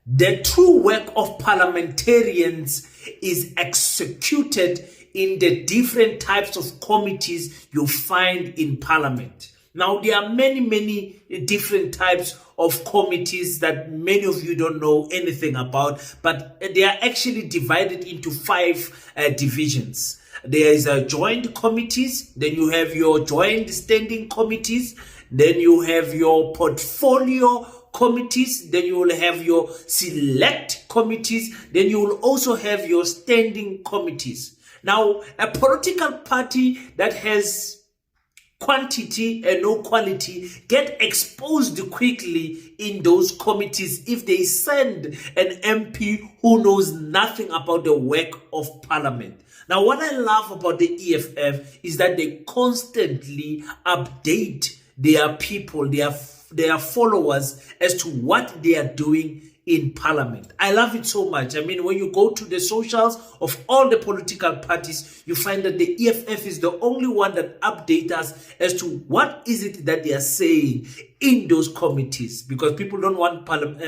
The true work of parliamentarians is executed in the different types of committees you find in parliament. Now, there are many different types of committees that many of you don't know anything about, but they are actually divided into 5 divisions. There is a joint committees, then you have your joint standing committees, then you have your portfolio committees, then you will have your select committees, then you will also have your standing committees. Now, a political party that has quantity and no quality get exposed quickly in those committees if they send an MP who knows nothing about the work of parliament. Now, what I love about the EFF is that they constantly update their people, their followers, as to what they are doing in parliament. I love it so much. I mean, when you go to the socials of all the political parties, you find that the EFF is the only one that updates us as to what is it that they are saying in those committees, because people don't watch parliament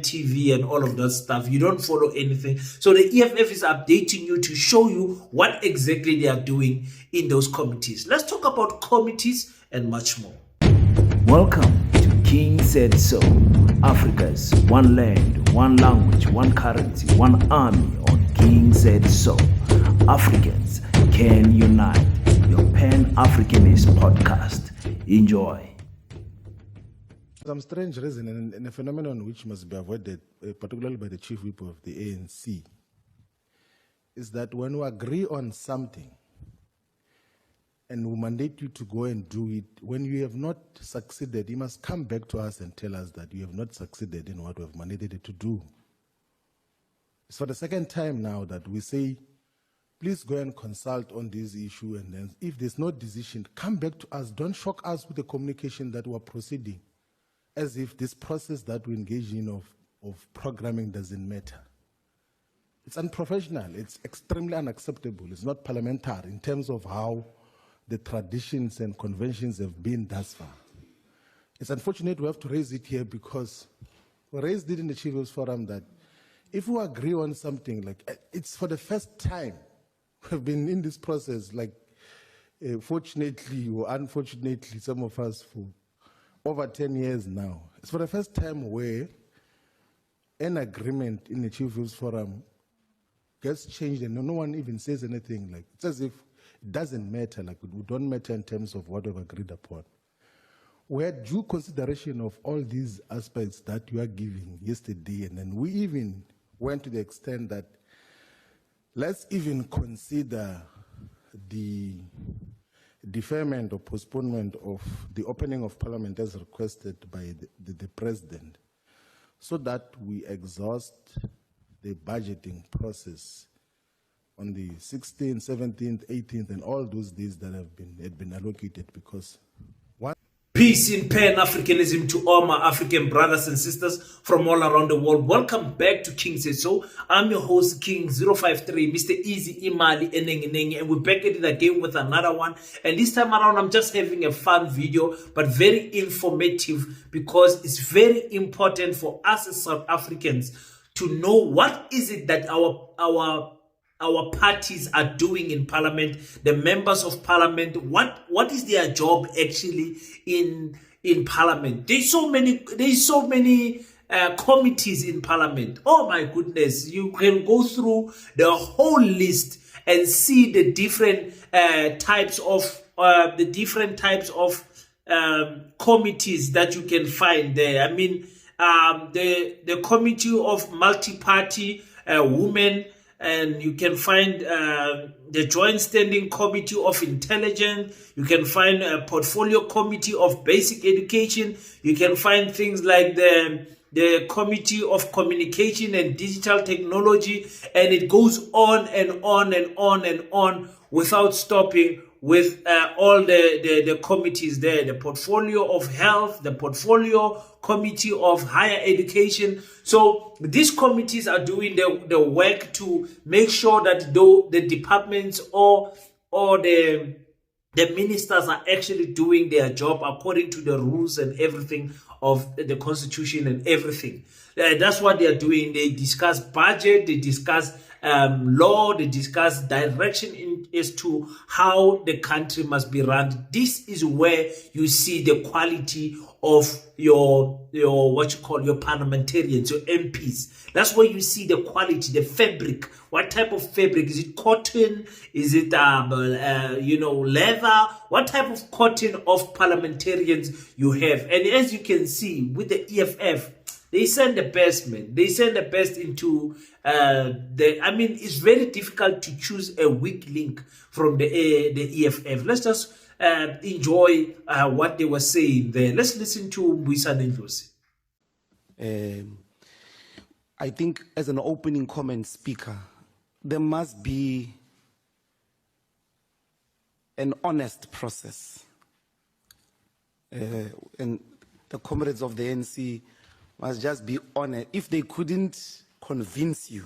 TV and all of that stuff. You don't follow anything. So the EFF is updating you to show you what exactly they are doing in those committees. Let's talk about committees and much more. Welcome to King Said So, Africa's one land, one language, one currency, one army on King Said So. Africans can unite. Your Pan-Africanist podcast. Enjoy. Some strange reason and a phenomenon which must be avoided, particularly by the chief whip of the ANC, is that when we agree on something and we mandate you to go and do it, when you have not succeeded, you must come back to us and tell us that you have not succeeded in what we have mandated you to do. It's for the second time now that we say, please go and consult on this issue, and then if there's no decision, come back to us. Don't shock us with the communication that we're proceeding, as if this process that we engage in of programming doesn't matter. It's unprofessional. It's extremely unacceptable. It's not parliamentary in terms of how the traditions and conventions have been thus far. It's unfortunate we have to raise it here, because we raised it in the Chiefs Forum that if we agree on something, like it's for the first time we've been in this process, like fortunately or unfortunately, some of us for over 10 years now. It's for the first time where an agreement in the Chiefs Forum gets changed and no one even says anything. Like, it's as if it doesn't matter, like we don't matter in terms of what we've agreed upon. We had due consideration of all these aspects that you are giving yesterday, and then we even went to the extent that let's even consider the deferment or postponement of the opening of parliament as requested by the president, so that we exhaust the budgeting process on the 16th, 17th, 18th, and all those days that had been allocated, because Peace in Pan-Africanism to all my African brothers and sisters from all around the world. Welcome back to King Says So. I'm your host, King 053, Mr. Easy Imali Enengi, and we're back at it again with another one. And this time around, I'm just having a fun video, but very informative, because it's very important for us as South Africans to know what is it that our parties are doing in parliament, the members of parliament, what is their job actually in parliament. There's so many committees in parliament. Oh my goodness, you can go through the whole list and see the different types of committees that you can find there. I mean, the committee of multi-party women, and you can find the Joint Standing Committee of Intelligence. You can find a Portfolio Committee of Basic Education. You can find things like the Committee of Communication and Digital Technology. And it goes on and on and on and on without stopping, with all the committees there, the Portfolio of Health, the Portfolio Committee of Higher Education. So these committees are doing the work to make sure that the departments or the the ministers are actually doing their job according to the rules and everything of the constitution and everything. That's what they are doing. They discuss budget, they discuss law, they discuss direction as to how the country must be run. This is where you see the quality of your what you call your parliamentarians, your MPs. That's where you see the quality, the fabric. What type of fabric? Is it cotton? Is it leather? What type of cotton of parliamentarians you have? And as you can see with the EFF, they send the best, man. They send the best into it's very difficult to choose a weak link from the EFF. Let's just enjoy what they were saying there. Let's listen to Mbuyisane Ndlozi. I think as an opening comment, Speaker, there must be an honest process. And the comrades of the ANC must just be honest. If they couldn't convince you,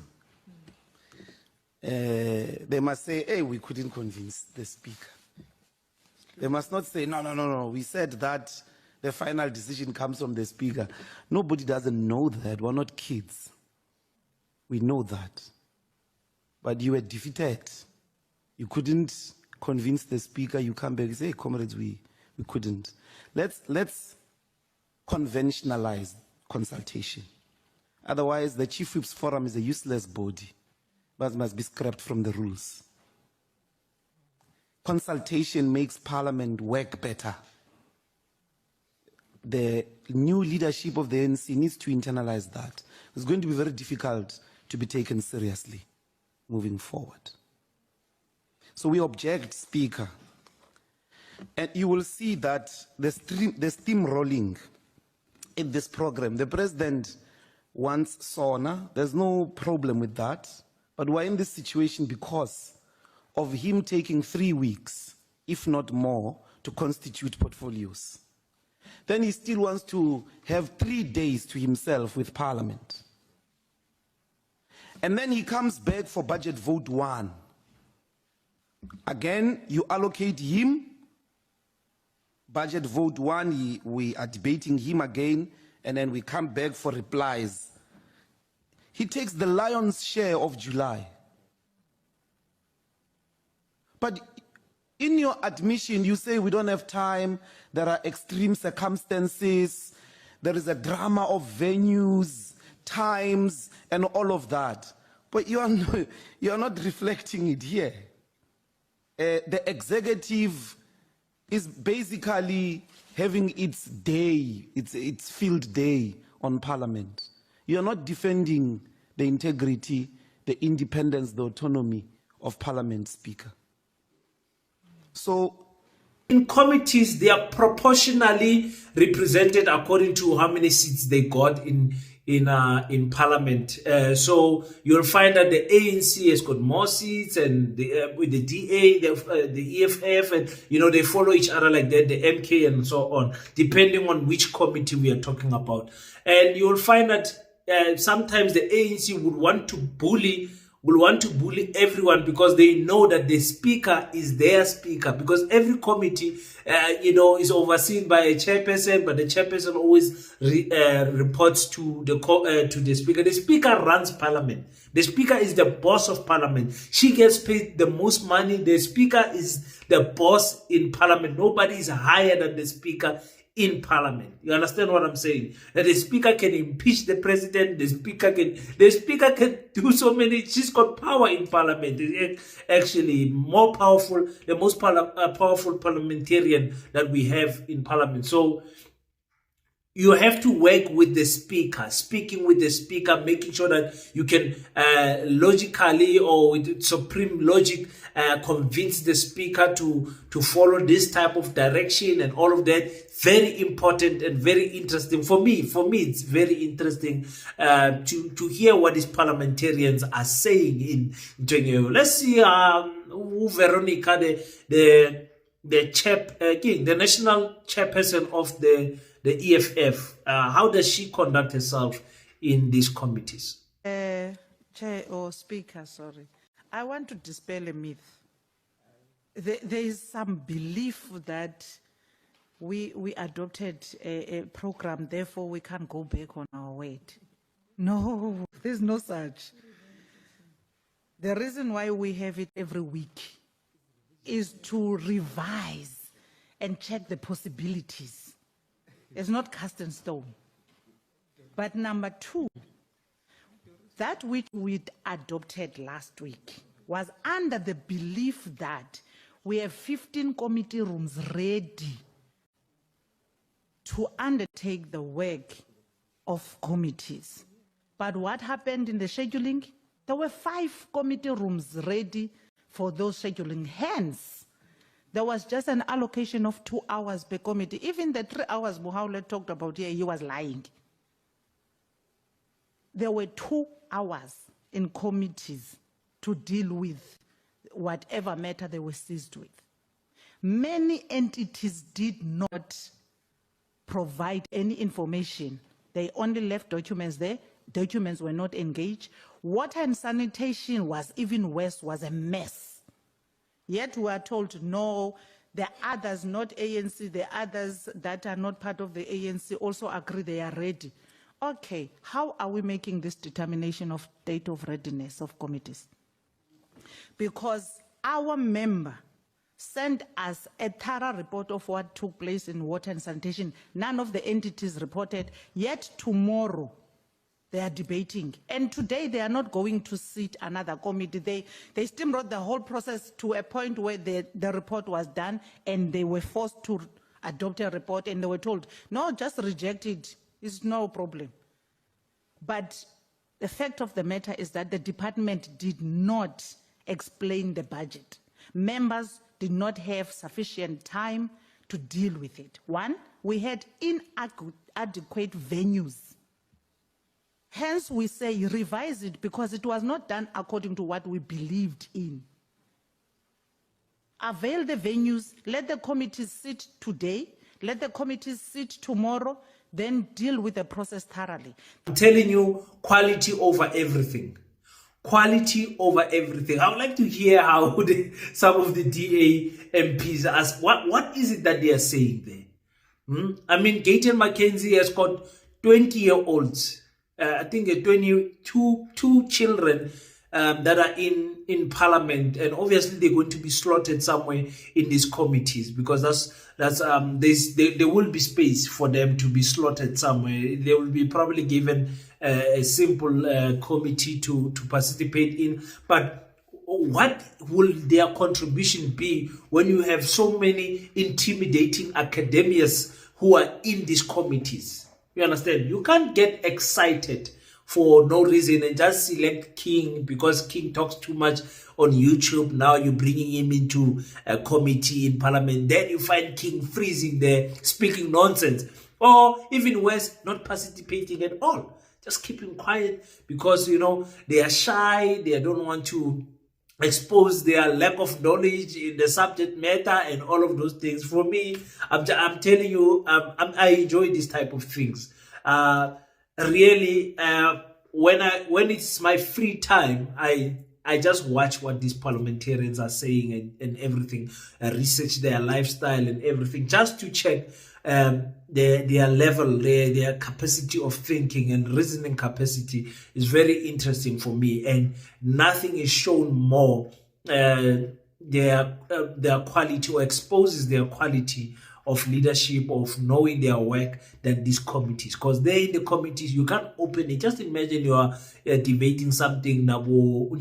they must say, hey, we couldn't convince the Speaker. They must not say, no, we said that the final decision comes from the Speaker. Nobody doesn't know that. We're not kids. We know that. But you were defeated. You couldn't convince the Speaker. You come back and say, hey, comrades, we couldn't. Let's conventionalize consultation. Otherwise, the Chief Whip's Forum is a useless body, but must be scrapped from the rules. Consultation makes Parliament work better. The new leadership of the ANC needs to internalize that. It's going to be very difficult to be taken seriously moving forward. So we object, Speaker. And you will see that the steamrolling in this program, the President wants SONA. There's no problem with that. But we're in this situation because of him taking 3 weeks, if not more, to constitute portfolios. Then he still wants to have 3 days to himself with Parliament. And then he comes back for budget vote 1. Again, you allocate him. Budget vote 1, we are debating him again, and then we come back for replies. He takes the lion's share of July. But in your admission, you say we don't have time, there are extreme circumstances, there is a drama of venues, times, and all of that. But you are not reflecting it here. The executive is basically having its day, its field day on Parliament. You are not defending the integrity, the independence, the autonomy of Parliament, Speaker. So, in committees, they are proportionally represented according to how many seats they got in Parliament. So you'll find that the ANC has got more seats, and with the DA, the EFF, and they follow each other like that, the MK and so on, depending on which committee we are talking about. And you'll find that sometimes the ANC would want to bully everyone because they know that the speaker is their speaker, because every committee is overseen by a chairperson, but the chairperson always reports to the speaker. The speaker runs Parliament. The speaker is the boss of Parliament. She gets paid the most money. The speaker is the boss in Parliament. Nobody is higher than the speaker in Parliament. You understand what I'm saying? That the speaker can impeach the president. The speaker can do so many. She's got power in Parliament. It's actually more powerful, the most powerful parliamentarian that we have in Parliament. So you have to work with the speaker, speaking with the speaker, making sure that you can logically or with supreme logic convince the speaker to follow this type of direction and all of that. Very important and very interesting for me. For me, it's very interesting to hear what these parliamentarians are saying in Twenyo. Let's see Veronica, the national chairperson of the EFF. How does she conduct herself in these committees? Chair or Speaker, sorry. I want to dispel a myth. there is some belief that we adopted a program, therefore we can't go back on our word. No, there's no such. The reason why we have it every week is to revise and check the possibilities. It's not cast in stone. But number two, that which we adopted last week was under the belief that we have 15 committee rooms ready to undertake the work of committees. But what happened in the scheduling? There were 5 committee rooms ready for those scheduling. Hence, there was just an allocation of 2 hours per committee. Even the 3 hours Muhaule talked about here, he was lying. There were 2 hours in committees to deal with whatever matter they were seized with. Many entities did not provide any information. They only left documents there. Documents were not engaged. Water and sanitation was even worse, was a mess. Yet we are told, no, the others, not ANC, the others that are not part of the ANC also agree they are ready. Okay, how are we making this determination of state of readiness of committees? Because our member sent us a thorough report of what took place in water and sanitation. None of the entities reported, yet tomorrow they are debating. And today they are not going to sit another committee. They steamrolled the whole process to a point where the report was done and they were forced to adopt a report and they were told, no, just reject it. It's no problem. But the fact of the matter is that the department did not explain the budget. Members did not have sufficient time to deal with it. One, we had inadequate venues. Hence, we say revise it because it was not done according to what we believed in. Avail the venues, let the committees sit today, let the committees sit tomorrow, then deal with the process thoroughly. I'm telling you, quality over everything. Quality over everything. I would like to hear how some of the DA MPs ask, what is it that they are saying there? I mean, Gayton Mackenzie has got 20-year-olds, I think 22 children that are in parliament, and obviously they're going to be slotted somewhere in these committees because there will be space for them to be slotted somewhere. They will be probably given a simple committee to participate in. But what will their contribution be when you have so many intimidating academics who are in these committees? You understand? You can't get excited for no reason and just select King because King talks too much on YouTube. Now you're bringing him into a committee in parliament. Then you find King freezing there, speaking nonsense. Or even worse, not participating at all. Just keeping quiet because, you know, they are shy. They don't want to expose their lack of knowledge in the subject matter and all of those things. For me, I'm telling you, I enjoy this type of things. Really, when it's my free time, I just watch what these parliamentarians are saying and everything, research their lifestyle and everything, just to check their level, their capacity of thinking and reasoning capacity is very interesting for me. And nothing is shown more their quality or exposes their quality of leadership, of knowing their work than these committees. Because they're in the committees, you can't open it. Just imagine you are debating something. You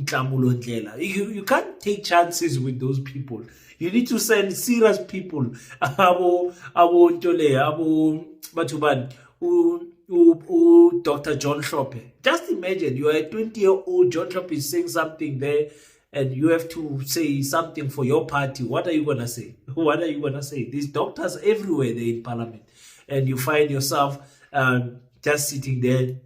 can't take chances with those people. You need to send serious people. Dr. John Shope. Just imagine you are a 20-year-old, John Shope is saying something there, and you have to say something for your party. What are you going to say? What are you going to say? These doctors everywhere, they're in parliament. And you find yourself just sitting there.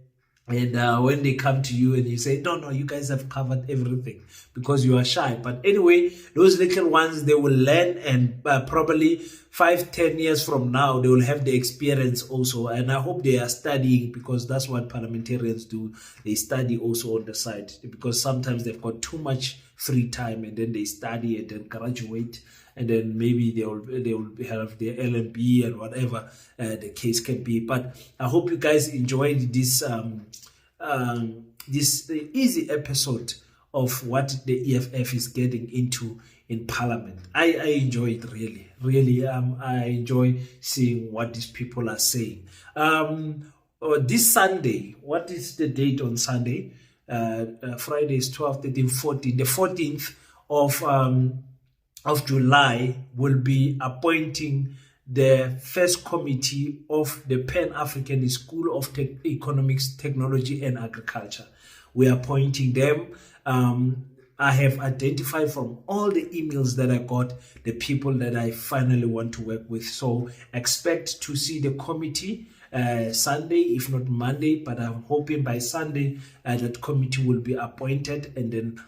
And when they come to you and you say, no, you guys have covered everything because you are shy. But anyway, those little ones, they will learn and probably 5-10 years from now, they will have the experience also. And I hope they are studying, because that's what parliamentarians do. They study also on the side, because sometimes they've got too much free time, and then they study and then graduate, and then maybe they will have their LLB and whatever the case can be. But I hope you guys enjoyed this this easy episode of what the EFF is getting into in Parliament. I enjoy it, really. I enjoy seeing what these people are saying. This Sunday, what is the date on Sunday? Friday is 12, 13, 14. The 14th of July will be appointing the first committee of the Pan-African School of Economics, Technology and Agriculture. We are appointing them. I have identified from all the emails that I got the people that I finally want to work with. So expect to see the committee Sunday, if not Monday, but I'm hoping by Sunday that committee will be appointed, and then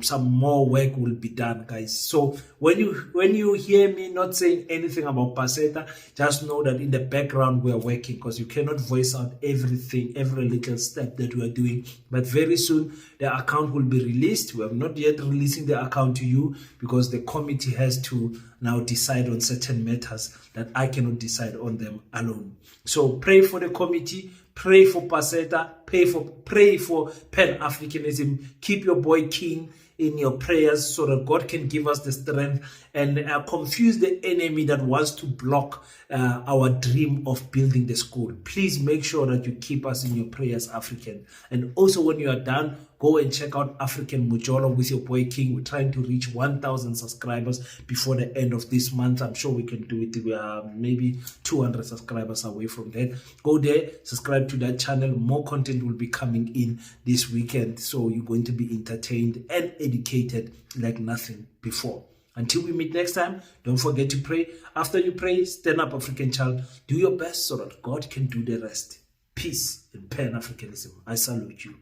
some more work will be done, guys. So when you hear me not saying anything about Paseta, just know that in the background we are working, because you cannot voice out everything, every little step that we are doing. But very soon the account will be released. We have not yet releasing the account to you, because the committee has to now decide on certain matters that I cannot decide on them alone. So pray for the committee, pray for Paseta, pray for Pan-Africanism. Keep your boy King in your prayers, so that God can give us the strength and confuse the enemy that wants to block our dream of building the school. Please make sure that you keep us in your prayers, African. And also, when you are done, go and check out African Mujolo with your boy King. We're trying to reach 1,000 subscribers before the end of this month. I'm sure we can do it. We are maybe 200 subscribers away from that. Go there, subscribe to that channel. More content will be coming in this weekend, so you're going to be entertained and educated like nothing before. Until we meet next time, don't forget to pray. After you pray, stand up, African child. Do your best so that God can do the rest. Peace and Pan-Africanism. I salute you.